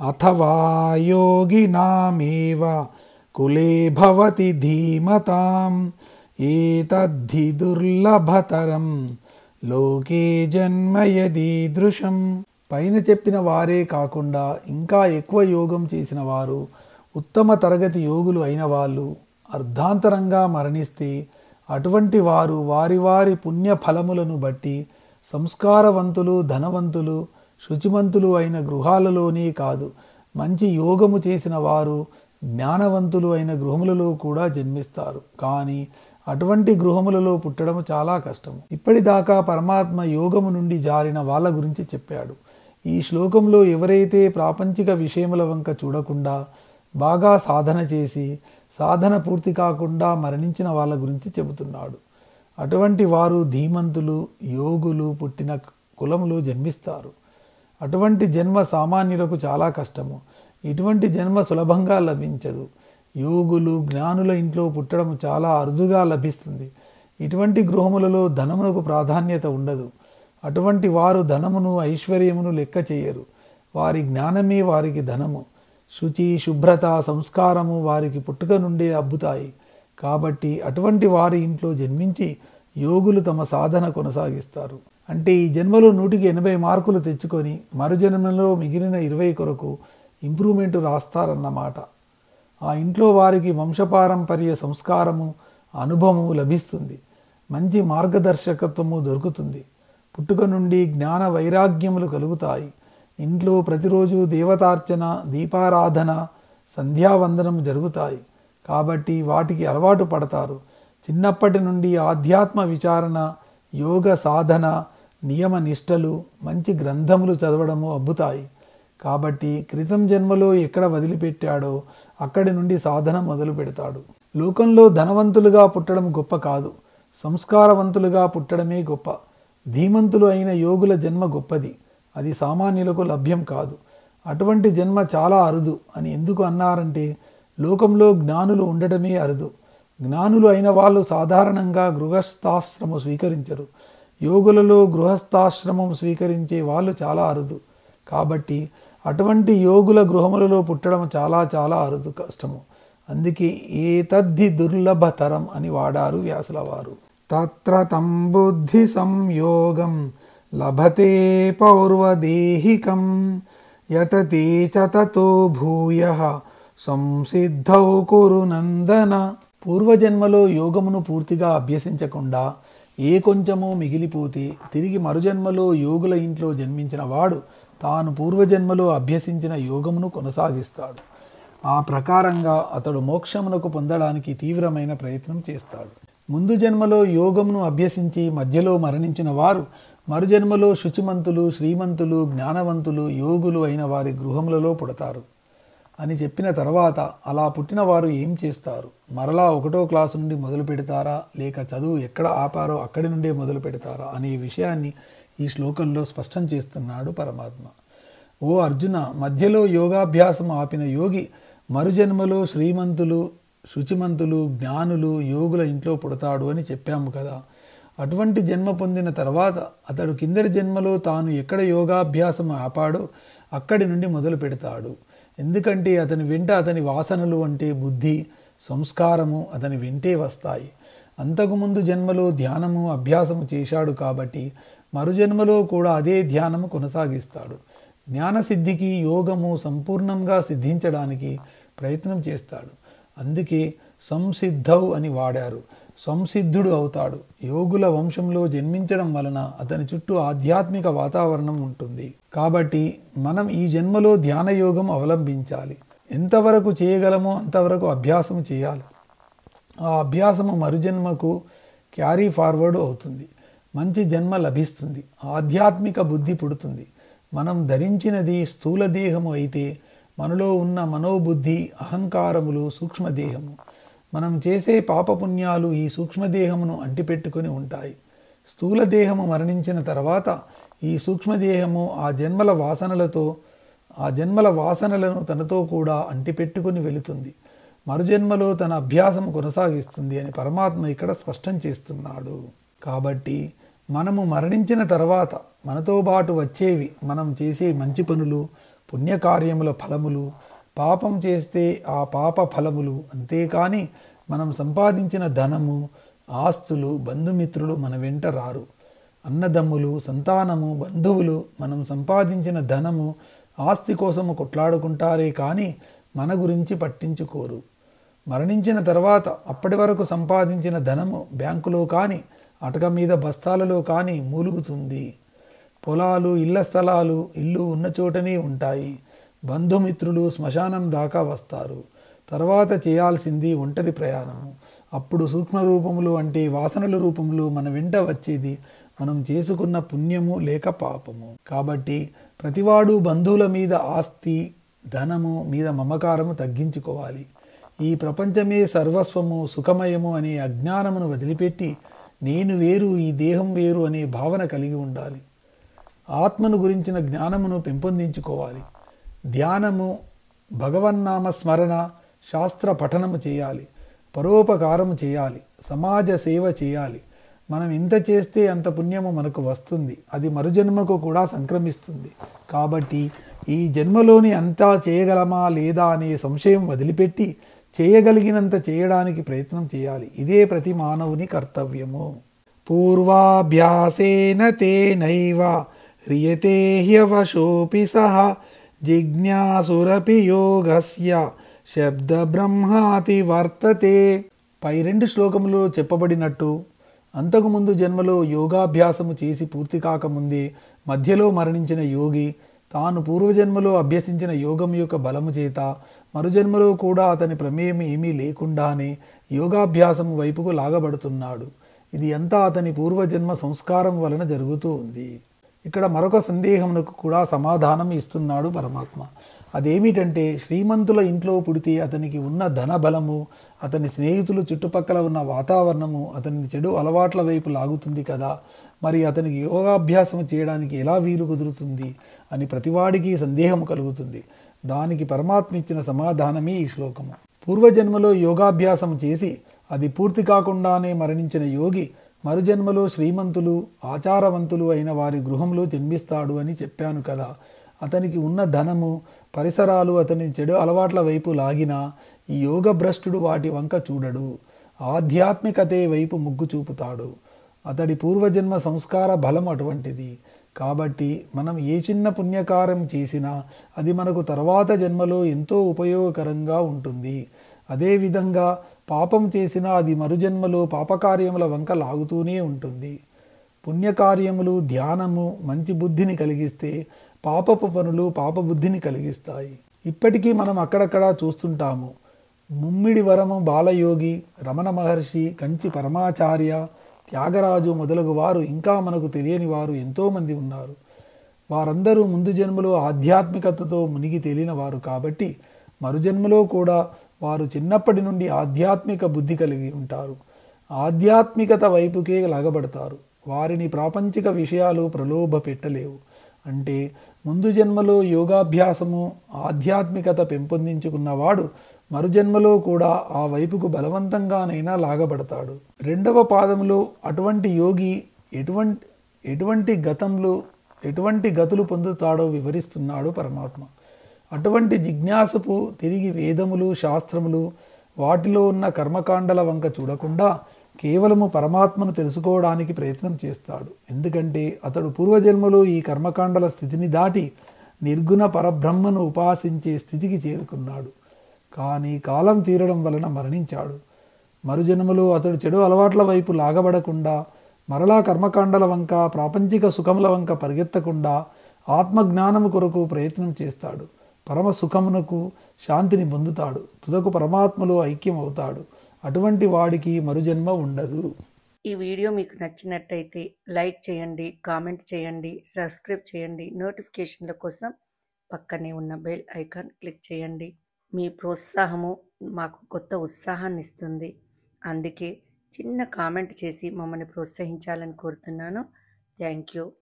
అథవా యోగినామేవ కులే భవతి ధీమతాం ఏతద్ధి దుర్లభతరం లోకే జన్మ యదీదృశం. పైన చెప్పిన వారే కాకుండా ఇంకా ఎక్కువ యోగం చేసిన వారు, ఉత్తమ తరగతి యోగులు అయిన వాళ్ళు అర్ధాంతరంగా మరణిస్తే అటువంటి వారు వారి వారి పుణ్య ఫలములను బట్టి సంస్కారవంతులు, ధనవంతులు, శుచిమంతులు అయిన గృహాలలోనే కాదు, మంచి యోగము చేసిన వారు జ్ఞానవంతులు అయిన గృహములలో కూడా జన్మిస్తారు. కానీ అటువంటి గృహములలో పుట్టడం చాలా కష్టం. ఇప్పటిదాకా పరమాత్మ యోగము నుండి జారిన వాళ్ళ గురించి చెప్పాడు. ఈ శ్లోకంలో ఎవరైతే ప్రాపంచిక విషయముల వంక చూడకుండా బాగా సాధన చేసి సాధన పూర్తి కాకుండా మరణించిన వాళ్ళ గురించి చెబుతున్నాడు. అటువంటి వారు ధీమంతులు, యోగులు పుట్టిన కులములో జన్మిస్తారు. అటువంటి జన్మ సామాన్యులకు చాలా కష్టము. ఇటువంటి జన్మ సులభంగా లభించదు. యోగులు, జ్ఞానుల ఇంట్లో పుట్టడం చాలా అరుదుగా లభిస్తుంది. ఇటువంటి గృహములలో ధనమునకు ప్రాధాన్యత ఉండదు. అటువంటి వారు ధనమును, ఐశ్వర్యమును లెక్క చేయరు. వారి జ్ఞానమే వారికి ధనము. శుచి, శుభ్రత, సంస్కారము వారికి పుట్టుక నుండే అబ్బుతాయి. కాబట్టి అటువంటి వారి ఇంట్లో జన్మించి యోగులు తమ సాధన కొనసాగిస్తారు. అంటే ఈ జన్మలో 100కి 80 మార్కులు తెచ్చుకొని మరు జన్మలో మిగిలిన 20 కొరకు ఇంప్రూవ్మెంట్ రాస్తారన్నమాట. ఆ ఇంట్లో వారికి వంశపారంపర్య సంస్కారము, అనుభవము లభిస్తుంది. మంచి మార్గదర్శకత్వము దొరుకుతుంది. పుట్టుక నుండి జ్ఞాన వైరాగ్యములు కలుగుతాయి. ఇంట్లో ప్రతిరోజు దేవతార్చన, దీపారాధన, సంధ్యావందనం జరుగుతాయి. కాబట్టి వాటికి అలవాటు పడతారు. చిన్నప్పటి నుండి ఆధ్యాత్మ విచారణ, యోగ సాధన, నియమ నిష్టలు, మంచి గ్రంథములు చదవడము అబ్బుతాయి. కాబట్టి క్రితం జన్మలో ఎక్కడ వదిలిపెట్టాడో అక్కడి నుండి సాధన మొదలు పెడతాడు. లోకంలో ధనవంతులుగా పుట్టడం గొప్ప కాదు, సంస్కారవంతులుగా పుట్టడమే గొప్ప. ధీమంతులు అయిన యోగుల జన్మ గొప్పది. అది సామాన్యులకు లభ్యం కాదు. అటువంటి జన్మ చాలా అరుదు అని ఎందుకు అన్నారంటే లోకంలో జ్ఞానులు ఉండటమే అరుదు. జ్ఞానులు అయిన వాళ్ళు సాధారణంగా గృహస్థాశ్రమం స్వీకరించరు. యోగులలో గృహస్థాశ్రమం స్వీకరించే వాళ్ళు చాలా అరుదు. కాబట్టి అటువంటి యోగుల గృహములలో పుట్టడం చాలా చాలా అరుదు, కష్టము. అందుకే ఏతద్ధి దుర్లభతరం అని వాడారు వ్యాసుల వారు. తత్ర తం బుద్ధి సంయోగం లభతే పౌర్వదేహికం యతతే చ తతో భూయః సంసిద్ధౌ కురు నందన. పూర్వజన్మలో యోగమును పూర్తిగా అభ్యసించకుండా ఏ కొంచెమో మిగిలిపోతే తిరిగి మరుజన్మలో యోగుల ఇంట్లో జన్మించిన వాడు తాను పూర్వజన్మలో అభ్యసించిన యోగమును కొనసాగిస్తాడు. ఆ ప్రకారంగా అతడు మోక్షమునకు పొందడానికి తీవ్రమైన ప్రయత్నం చేస్తాడు. ముందు జన్మలో యోగమును అభ్యసించి మధ్యలో మరణించిన వారు మరుజన్మలో శుచిమంతులు, శ్రీమంతులు, జ్ఞానవంతులు, యోగులు అయిన వారి గృహములలో పుడతారు అని చెప్పిన తర్వాత అలా పుట్టిన వారు ఏం చేస్తారు? మరలా 1వ క్లాసు నుండి మొదలు పెడతారా, లేక చదువు ఎక్కడ ఆపారో అక్కడి నుండే మొదలు పెడతారా అనే విషయాన్ని ఈ శ్లోకంలో స్పష్టం చేస్తున్నాడు పరమాత్మ. ఓ అర్జున, మధ్యలో యోగాభ్యాసం ఆపిన యోగి మరుజన్మలో శ్రీమంతులు, శుచిమంతులు, జ్ఞానులు, యోగుల ఇంట్లో పుడతాడు అని చెప్పాము కదా. అటువంటి జన్మ పొందిన తర్వాత అతడు కిందటి జన్మలో తాను ఎక్కడ యోగాభ్యాసం ఆపాడో అక్కడి నుండి మొదలు పెడతాడు. ఎందుకంటే అతని వెంట అతని వాసనలు అంటే బుద్ధి, సంస్కారము అతని వెంటే వస్తాయి. అంతకుముందు జన్మలో ధ్యానము, అభ్యాసము చేశాడు కాబట్టి మరుజన్మలో కూడా అదే ధ్యానము కొనసాగిస్తాడు. జ్ఞానసిద్ధికి యోగము సంపూర్ణంగా సిద్ధించడానికి ప్రయత్నం చేస్తాడు. అందుకే సంసిద్ధౌ అని వాడారు. సంసిద్ధుడు అవుతాడు. యోగుల వంశంలో జన్మించడం వలన అతని చుట్టూ ఆధ్యాత్మిక వాతావరణం ఉంటుంది. కాబట్టి మనం ఈ జన్మలో ధ్యానయోగం అవలంబించాలి. ఎంతవరకు చేయగలమో అంతవరకు అభ్యాసం చేయాలి. ఆ అభ్యాసము మరుజన్మకు క్యారీ ఫార్వర్డ్ అవుతుంది. మంచి జన్మ లభిస్తుంది. ఆధ్యాత్మిక బుద్ధి పుడుతుంది. మనం ధరించినది స్థూల దేహము అయితే మనలో ఉన్న మనోబుద్ధి, అహంకారములు సూక్ష్మదేహము. మనం చేసే పాపపుణ్యాలు ఈ సూక్ష్మదేహమును అంటిపెట్టుకొని ఉంటాయి. స్థూలదేహము మరణించిన తర్వాత ఈ సూక్ష్మదేహము ఆ జన్మల వాసనలను తనతో కూడా అంటిపెట్టుకొని వెళుతుంది. మరుజన్మలో తన అభ్యాసం కొనసాగిస్తుంది అని పరమాత్మ ఇక్కడ స్పష్టం చేస్తున్నాడు. కాబట్టి మనము మరణించిన తర్వాత మనతో పాటు వచ్చేవి మనం చేసే మంచి పనులు, పుణ్యకార్యముల ఫలములు, పాపం చేస్తే ఆ పాప ఫలములు. అంతేకాని మనం సంపాదించిన ధనము, ఆస్తులు, బంధుమిత్రులు మన వెంట రారు. అన్నదమ్ములు, సంతానము, బంధువులు మనం సంపాదించిన ధనము, ఆస్తి కోసము కొట్లాడుకుంటారే కానీ మన గురించి పట్టించుకోరు. మరణించిన తర్వాత అప్పటి వరకు సంపాదించిన ధనము బ్యాంకులో కానీ అటక మీద బస్తాలలో కానీ మూలుగుతుంది. పొలాలు, ఇళ్ల స్థలాలు, ఇల్లు ఉన్న చోటనే ఉంటాయి. బంధుమిత్రులు శ్మశానం దాకా వస్తారు. తర్వాత చేయాల్సింది ఒంటరి ప్రయాణము. అప్పుడు సూక్ష్మ రూపములు అంటే వాసనల రూపంలో మన వెంట వచ్చేది మనం చేసుకున్న పుణ్యము లేక పాపము. కాబట్టి ప్రతివాడు బంధువుల మీద ఆస్తి, ధనము మీద మమకారము తగ్గించుకోవాలి. ఈ ప్రపంచమే సర్వస్వము, సుఖమయము అనే అజ్ఞానమును వదిలిపెట్టి నేను వేరు, ఈ దేహం వేరు అనే భావన కలిగి ఉండాలి. ఆత్మను గురించిన జ్ఞానమును పెంపొందించుకోవాలి. ధ్యానము, భగవన్నామ స్మరణ, శాస్త్ర పఠనము చేయాలి. పరోపకారము చేయాలి. సమాజ సేవ చేయాలి. మనం ఎంత చేస్తే అంత పుణ్యము మనకు వస్తుంది. అది మరుజన్మకు కూడా సంక్రమిస్తుంది. కాబట్టి ఈ జన్మలోని అంతా చేయగలమా లేదా అనే సంశయం వదిలిపెట్టి చేయగలిగినంత చేయడానికి ప్రయత్నం చేయాలి. ఇదే ప్రతి మానవుని కర్తవ్యము. పూర్వాభ్యాసేన తేనైవ హ్రియతే హ్యవశోపి సహ జిజ్ఞాసురపి యోగస్య శబ్ద బ్రహ్మాతి వర్తతే. పై 2 శ్లోకములో చెప్పబడినట్టు అంతకుముందు జన్మలో యోగాభ్యాసము చేసి పూర్తి కాకముందే మధ్యలో మరణించిన యోగి తాను పూర్వజన్మలో అభ్యసించిన యోగం యొక్క బలము చేత మరుజన్మలో కూడా అతని ప్రమేయం ఏమీ లేకుండానే యోగాభ్యాసము వైపుకు లాగబడుతున్నాడు. ఇది అంతా అతని పూర్వజన్మ సంస్కారం వలన జరుగుతూ ఉంది. ఇక్కడ మరొక సందేహమునకు కూడా సమాధానం ఇస్తున్నాడు పరమాత్మ. అదేమిటంటే శ్రీమంతుల ఇంట్లో పుడితే అతనికి ఉన్న ధన బలము, అతని స్నేహితులు చుట్టుపక్కల ఉన్న వాతావరణము అతని చెడు అలవాట్ల వైపు లాగుతుంది కదా, మరి అతనికి యోగాభ్యాసం చేయడానికి ఎలా వీలు కుదురుతుంది అని ప్రతివాడికి సందేహం కలుగుతుంది. దానికి పరమాత్మ ఇచ్చిన సమాధానమే ఈ శ్లోకము. పూర్వజన్మలో యోగాభ్యాసం చేసి అది పూర్తి కాకుండానే మరణించిన యోగి మరుజన్మలో శ్రీమంతులు, ఆచారవంతులు అయిన వారి గృహంలో జన్మిస్తాడు అని చెప్పాను కదా. అతనికి ఉన్న ధనము, పరిసరాలు అతని చెడు అలవాట్ల వైపు లాగినా ఈ యోగభ్రష్టుడు వాటి వంక చూడడు. ఆధ్యాత్మికతే వైపు మొగ్గు చూపుతాడు. అతడి పూర్వజన్మ సంస్కార బలం అటువంటిది. కాబట్టి మనం ఏ చిన్న పుణ్యకార్యం చేసినా అది మనకు తర్వాత జన్మలో ఎంతో ఉపయోగకరంగా ఉంటుంది. అదేవిధంగా పాపం చేసినా అది మరుజన్మలో పాపకార్యముల వంక లాగుతూనే ఉంటుంది. పుణ్యకార్యములు, ధ్యానము మంచి బుద్ధిని కలిగిస్తే పాపపు పనులు పాపబుద్ధిని కలిగిస్తాయి. ఇప్పటికీ మనం అక్కడక్కడా చూస్తుంటాము. ముమ్మిడి వరము బాలయోగి, రమణ మహర్షి, కంచి పరమాచార్య, త్యాగరాజు మొదలగు వారు, ఇంకా మనకు తెలియని వారు ఎంతోమంది ఉన్నారు. వారందరూ ముందు జన్మలో ఆధ్యాత్మికతతో మునిగి తేలిన వారు కాబట్టి మరుజన్మలో కూడా వారు చిన్నప్పటి నుండి ఆధ్యాత్మిక బుద్ధి కలిగి ఉంటారు. ఆధ్యాత్మికత వైపుకే లాగబడతారు. వారిని ప్రాపంచిక విషయాలు ప్రలోభ పెట్టలేవు. అంటే ముందు జన్మలో యోగాభ్యాసము, ఆధ్యాత్మికత పెంపొందించుకున్నవాడు మరుజన్మలో కూడా ఆ వైపుకు బలవంతంగానైనా లాగబడతాడు. 2వ పాదములో అటువంటి యోగి ఎటువంటి గతులు పొందుతాడో వివరిస్తున్నాడు పరమాత్మ. అటువంటి జిజ్ఞాసపు తిరిగి వేదములు, శాస్త్రములు, వాటిలో ఉన్న కర్మకాండల వంక చూడకుండా కేవలము పరమాత్మను తెలుసుకోవడానికి ప్రయత్నం చేస్తాడు. ఎందుకంటే అతడు పూర్వజన్మలో ఈ కర్మకాండల స్థితిని దాటి నిర్గుణ పరబ్రహ్మను ఉపాసించే స్థితికి చేరుకున్నాడు. కానీ కాలం తీరడం వలన మరణించాడు. మరుజన్మలో అతడు చెడు అలవాట్ల వైపు లాగబడకుండా, మరలా కర్మకాండల వంక, ప్రాపంచిక సుఖముల వంక పరిగెత్తకుండా ఆత్మజ్ఞానము కొరకు ప్రయత్నం చేస్తాడు. పరమ సుఖమునకు, శాంతిని పొందుతాడు. తుదకు పరమాత్మలో ఐక్యం అవుతాడు. అటువంటి వాడికి మరుజన్మ ఉండదు. ఈ వీడియో మీకు నచ్చినట్టయితే లైక్ చేయండి, కామెంట్ చేయండి, సబ్స్క్రైబ్ చేయండి. నోటిఫికేషన్ల కోసం పక్కనే ఉన్న బెల్ ఐకాన్ క్లిక్ చేయండి. మీ ప్రోత్సాహము మాకు కొత్త ఉత్సాహాన్ని ఇస్తుంది. అందుకే చిన్న కామెంట్ చేసి మమ్మల్ని ప్రోత్సహించాలని కోరుతున్నాను. Thank you.